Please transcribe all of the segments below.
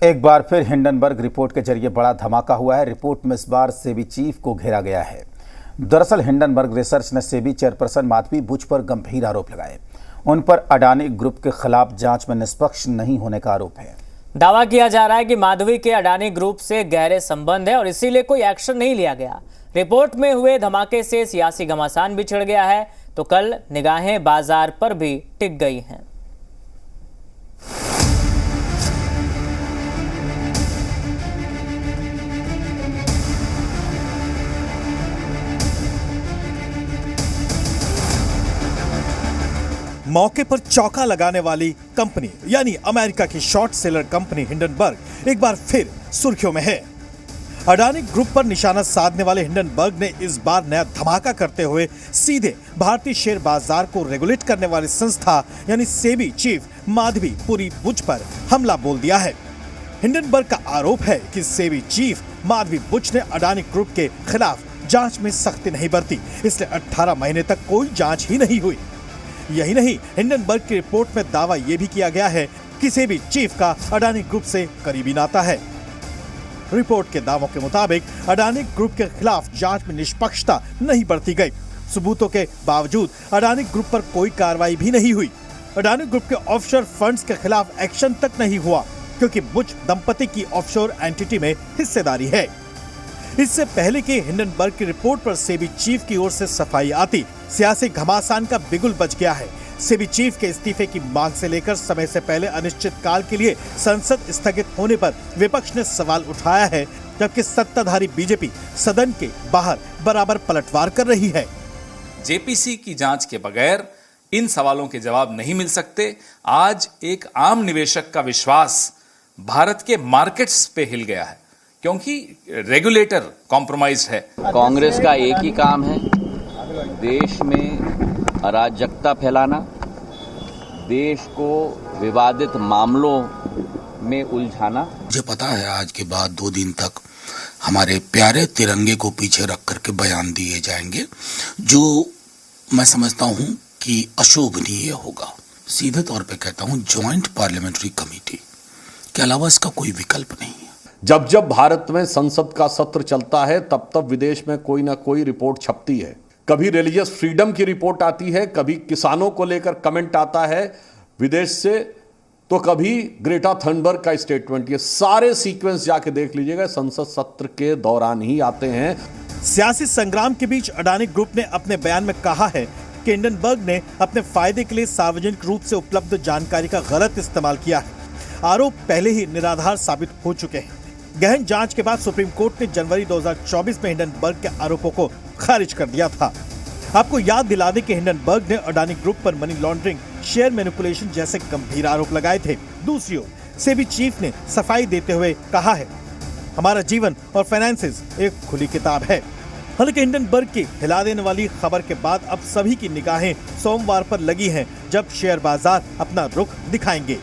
एक बार फिर Hindenburg report के जरिए बड़ा धमाका हुआ है। रिपोर्ट में इस बार सेबी चीफ को घेरा गया है। दरअसल हिंडनबर्ग रिसर्च ने सेबी चेयरपर्सन माधवी बुच पर गंभीर आरोप लगाए। उन पर अडानी ग्रुप के खिलाफ जांच में निष्पक्ष नहीं होने का आरोप है। दावा किया जा रहा है कि माधवी के अडानी ग्रुप से गहरे संबंध है और इसीलिए कोई एक्शन नहीं लिया गया। रिपोर्ट में हुए धमाके से सियासी घमासान भी छिड़ गया है, तो कल निगाहें बाजार पर भी टिक गई हैं। मौके पर चौंका लगाने वाली कंपनी यानी अमेरिका की शॉर्ट सेलर कंपनी हिंडनबर्ग एक बार फिर सुर्खियों में है। अडानी ग्रुप पर निशाना साधने वाले हिंडनबर्ग ने इस बार नया धमाका करते हुए सीधे भारतीय शेयर बाजार को रेगुलेट करने वाली संस्था यानी सेबी चीफ माधवी पुरी बुच पर हमला बोल दिया है। हिंडनबर्ग का आरोप है कि सेबी चीफ माधवी बुच ने अडानी ग्रुप के खिलाफ जांच में सख्ती नहीं बरती, इसलिए 18 महीने तक कोई जांच ही नहीं हुई। यही नहीं, हिंडनबर्ग की रिपोर्ट में दावा यह भी किया गया है कि सेबी चीफ का अडानी ग्रुप से करीबी नाता है। रिपोर्ट के दावों के मुताबिक अडानी ग्रुप के खिलाफ जांच में निष्पक्षता नहीं बरती गई। सबूतों के बावजूद अडानी ग्रुप पर कोई कार्रवाई भी नहीं हुई। अडानी ग्रुप के ऑफशोर फंड्स के खिलाफ एक्शन तक नहीं हुआ, क्योंकि बुच दंपति की ऑफशोर एंटिटी में हिस्सेदारी है। इससे पहले कि हिंडनबर्ग की रिपोर्ट पर सेबी चीफ की ओर से सफाई आती, सियासी घमासान का बिगुल बज गया है। सेबी चीफ के इस्तीफे की मांग से लेकर समय से पहले अनिश्चित काल के लिए संसद स्थगित होने पर विपक्ष ने सवाल उठाया है, जबकि सत्ताधारी बीजेपी सदन के बाहर बराबर पलटवार कर रही है। जेपीसी की जांच के बगैर इन सवालों के जवाब नहीं मिल सकते। आज एक आम निवेशक का विश्वास भारत के मार्केट्स पे हिल गया है, क्योंकि रेगुलेटर कॉम्प्रोमाइज्ड है। कांग्रेस का एक ही काम है, देश में अराजकता फैलाना, देश को विवादित मामलों में उलझाना। मुझे पता है आज के बाद 2 दिन तक हमारे प्यारे तिरंगे को पीछे रख करके बयान दिए जाएंगे, जो मैं समझता हूं कि अशोभनीय होगा। सीधे तौर पे कहता हूं, ज्वाइंट पार्लियामेंट्री कमेटी के अलावा इसका कोई विकल्प नहीं है। जब जब भारत में संसद का सत्र चलता है, तब तब विदेश में कोई ना कोई रिपोर्ट छपती है। कभी रिलीजियस फ्रीडम की रिपोर्ट आती है, कभी किसानों को लेकर कमेंट आता है विदेश से, तो कभी ग्रेटा थनबर्ग का स्टेटमेंट। ये सारे सीक्वेंस जाके देख लीजिएगा, संसद सत्र के दौरान ही आते हैं। सियासी संग्राम के बीच अडानी ग्रुप ने अपने बयान में कहा है कि हिंडनबर्ग ने अपने फायदे के लिए सार्वजनिक रूप से उपलब्ध जानकारी का गलत इस्तेमाल किया है। आरोप पहले ही निराधार साबित हो चुके हैं। गहन जांच के बाद सुप्रीम कोर्ट ने जनवरी 2024 में हिंडनबर्ग के आरोपों को खारिज कर दिया था। आपको याद दिला दें कि हिंडनबर्ग ने अडानी ग्रुप पर मनी लॉन्ड्रिंग, शेयर मैनिपुलेशन जैसे गंभीर आरोप लगाए थे। दूसरी ओर सेबी चीफ ने सफाई देते हुए कहा है, हमारा जीवन और फाइनेंसेस एक खुली किताब है। हालांकि हिंडनबर्ग की हिला देने वाली खबर के बाद अब सभी की निगाहें सोमवार पर लगी हैं, जब शेयर बाजार अपना रुख दिखाएंगे।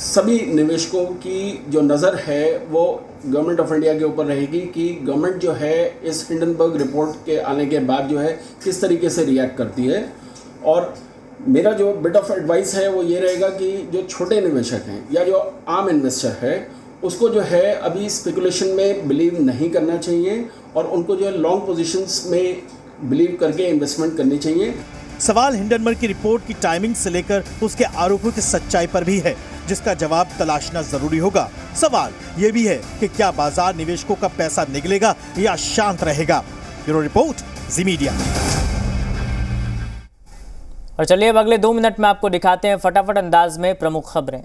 सभी निवेशकों की जो नज़र है वो गवर्नमेंट ऑफ इंडिया के ऊपर रहेगी कि गवर्नमेंट जो है इस हिंडनबर्ग रिपोर्ट के आने के बाद जो है किस तरीके से रिएक्ट करती है। और मेरा जो बिट ऑफ एडवाइस है वो ये रहेगा कि जो छोटे निवेशक हैं या जो आम इन्वेस्टर है, उसको जो है अभी स्पेकुलेशन में बिलीव नहीं करना चाहिए और उनको जो है लॉन्ग पोजीशंस में बिलीव करके इन्वेस्टमेंट करनी चाहिए। सवाल हिंडनबर्ग की रिपोर्ट की टाइमिंग से लेकर उसके आरोपों की सच्चाई पर भी है, जिसका जवाब तलाशना जरूरी होगा। सवाल ये भी है कि क्या बाजार निवेशकों का पैसा निकलेगा या शांत रहेगा। ब्यूरो रिपोर्ट, जी मीडिया। और चलिए अब अगले 2 मिनट में आपको दिखाते हैं फटाफट अंदाज में प्रमुख खबरें।